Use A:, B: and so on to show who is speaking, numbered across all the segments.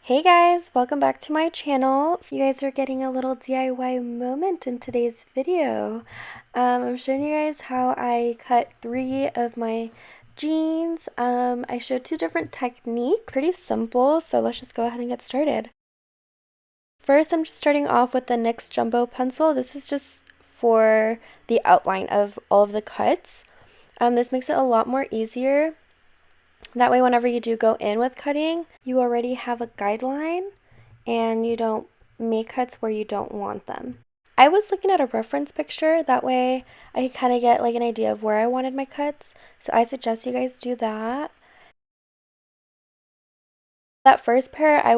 A: Hey guys, welcome back to my channel. You guys are getting a little DIY moment in today's video. I'm showing you guys how I cut 3 of my jeans. I showed 2 different techniques, pretty simple, so let's just go ahead and get started. First, I'm just starting off with the NYX Jumbo pencil. This is just for the outline of all of the cuts. This makes it a lot more easier. That way, whenever you do go in with cutting, you already have a guideline and you don't make cuts where you don't want them. I was looking at a reference picture, that way I could kind of get like an idea of where I wanted my cuts, so I suggest you guys do that. That first pair, I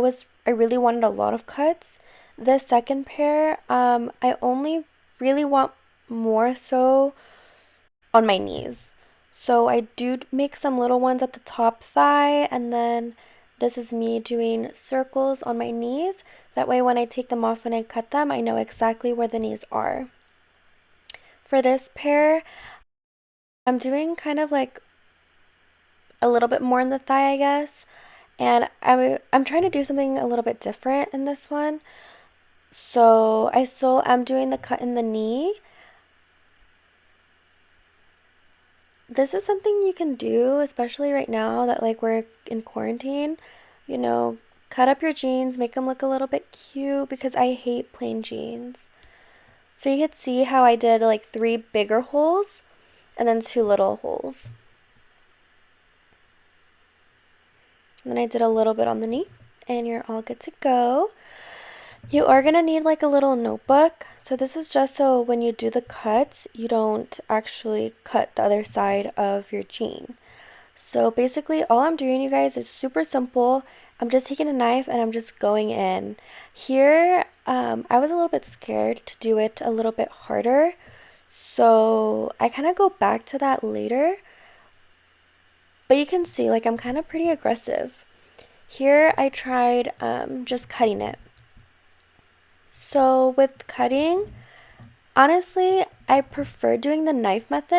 A: really wanted a lot of cuts. The second pair, I only really want more so on my knees. So I do make some little ones at the top thigh, and then this is me doing circles on my knees. That way when I take them off and I cut them, I know exactly where the knees are. For this pair, I'm doing kind of like a little bit more in the thigh, I guess. And I'm trying to do something a little bit different in this one. So I still am doing the cut in the knee. This is something you can do, especially right now that like we're in quarantine. You know, cut up your jeans, make them look a little bit cute because I hate plain jeans. So you could see how I did like 3 bigger holes and then 2 little holes. And then I did a little bit on the knee and you're all good to go. You are going to need like a little notebook. So this is just so when you do the cuts, you don't actually cut the other side of your jean. So basically all I'm doing, you guys, is super simple. I'm just taking a knife and I'm just going in. Here, I was a little bit scared to do it a little bit harder. So I kind of go back to that later. But you can see, like, I'm kind of pretty aggressive. Here I tried just cutting it. So with cutting, honestly, I prefer doing the knife method.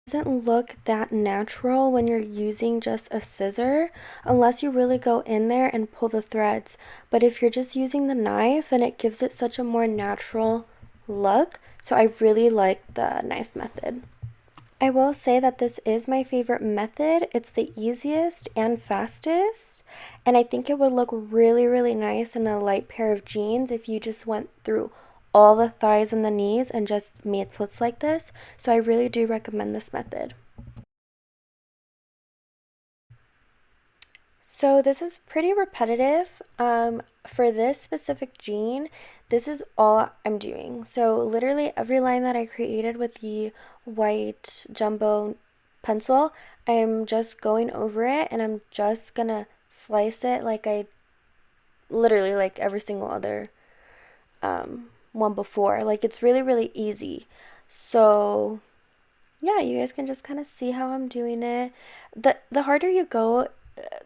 A: It doesn't look that natural when you're using just a scissor unless you really go in there and pull the threads. But if you're just using the knife, then it gives it such a more natural look. So I really like the knife method. I will say that this is my favorite method. It's the easiest and fastest, and I think it would look really, really nice in a light pair of jeans if you just went through all the thighs and the knees and just made slits like this. So I really do recommend this method. So this is pretty repetitive. For this specific jean, this is all I'm doing. So literally every line that I created with the white jumbo pencil, I'm just going over it and I'm just gonna slice it like I literally like every single other one before. Like it's really, really easy. So yeah, you guys can just kind of see how I'm doing it. The harder you go,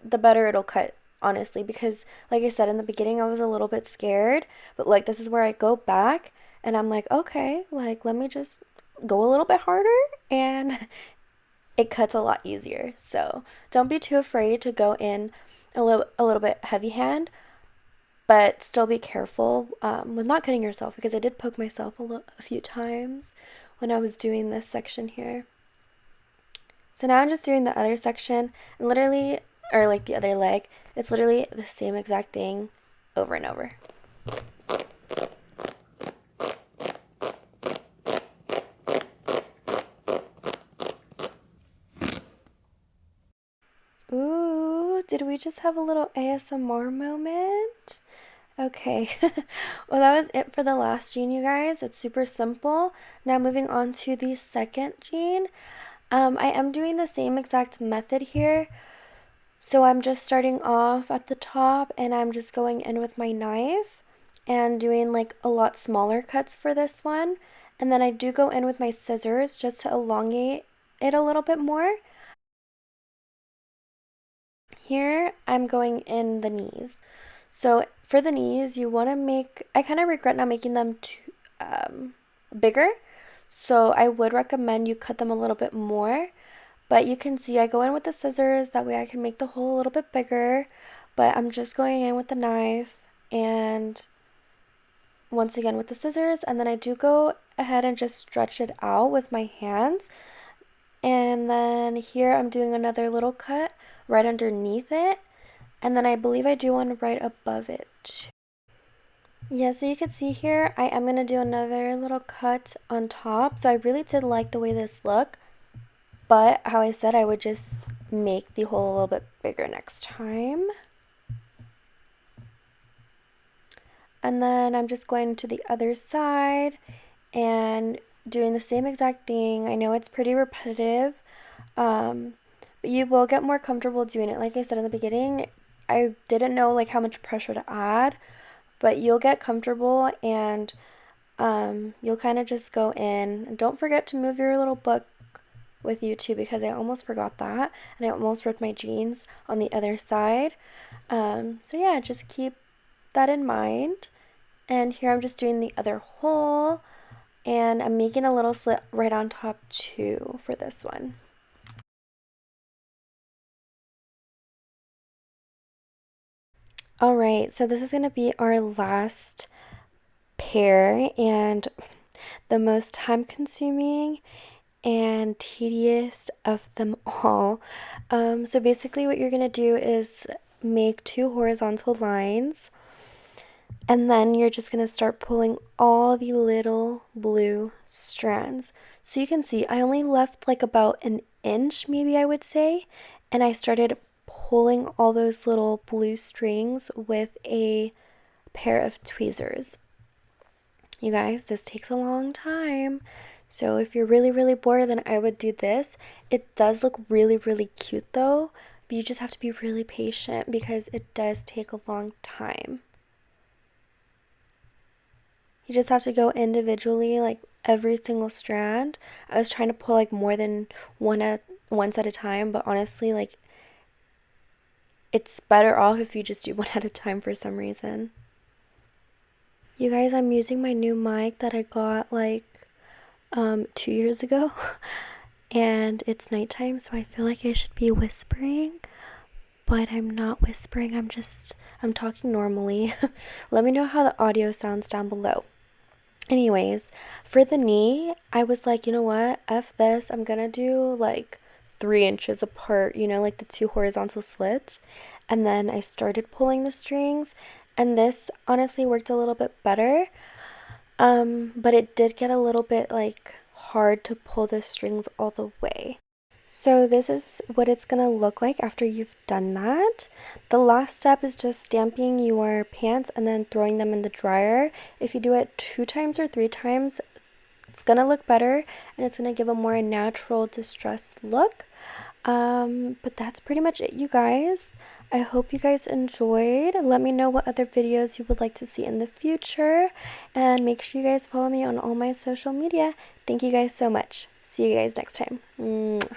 A: the better it'll cut, honestly, because like I said in the beginning, I was a little bit scared, but like this is where I go back and I'm like, okay, like let me just go a little bit harder and it cuts a lot easier. So, don't be too afraid to go in a little bit heavy hand, but still be careful with not cutting yourself because I did poke myself a few times when I was doing this section here. So now I'm just doing the other section and literally, or like the other leg, it's literally the same exact thing over and over. Ooh, did we just have a little ASMR moment? Okay, well that was it for the last jean, you guys. It's super simple. Now moving on to the second jean. I am doing the same exact method here. So I'm just starting off at the top and I'm just going in with my knife and doing like a lot smaller cuts for this one. And then I do go in with my scissors just to elongate it a little bit more. Here I'm going in the knees. So for the knees, you want to make, I kind of regret not making them too bigger. So I would recommend you cut them a little bit more. But you can see I go in with the scissors, that way I can make the hole a little bit bigger. But I'm just going in with the knife and once again with the scissors, and then I do go ahead and just stretch it out with my hands. And then here I'm doing another little cut right underneath it, and then I believe I do one right above it. Yeah, so you can see here, I am going to do another little cut on top. So I really did like the way this looked, but how I said, I would just make the hole a little bit bigger next time. And then I'm just going to the other side and doing the same exact thing. I know it's pretty repetitive, but you will get more comfortable doing it. Like I said in the beginning, I didn't know like how much pressure to add, but you'll get comfortable and you'll kind of just go in. And don't forget to move your little book with you too, because I almost forgot that and I almost ripped my jeans on the other side. So yeah, just keep that in mind. And here I'm just doing the other hole, and I'm making a little slit right on top too for this one. All right, so this is going to be our last pair and the most time consuming and tedious of them all. So basically what you're going to do is make 2 horizontal lines, and then you're just going to start pulling all the little blue strands. So you can see I only left like about an inch, maybe I would say, and I started pulling all those little blue strings with a pair of tweezers. You guys, this takes a long time. So if you're really, really bored, then I would do this. It does look really, really cute though, but you just have to be really patient because it does take a long time. You just have to go individually, like every single strand. I was trying to pull like more than once at a time, but honestly, like it's better off if you just do one at a time for some reason. You guys, I'm using my new mic that I got like 2 years ago, and it's nighttime, so I feel like I should be whispering, but I'm not whispering. I'm talking normally. Let me know how the audio sounds down below. Anyways, for the knee, I was like, you know what? F this. I'm gonna do like 3 inches apart, like the 2 horizontal slits. And then I started pulling the strings, and this honestly worked a little bit better. But it did get a little bit like hard to pull the strings all the way. So this is what it's gonna look like after you've done that. The last step is just stamping your pants and then throwing them in the dryer. If you do it 2 times or 3 times, it's gonna look better and it's gonna give a more natural distressed look. But that's pretty much it, you guys. I hope you guys enjoyed. Let me know what other videos you would like to see in the future, and make sure you guys follow me on all my social media. Thank you guys so much. See you guys next time. Mwah.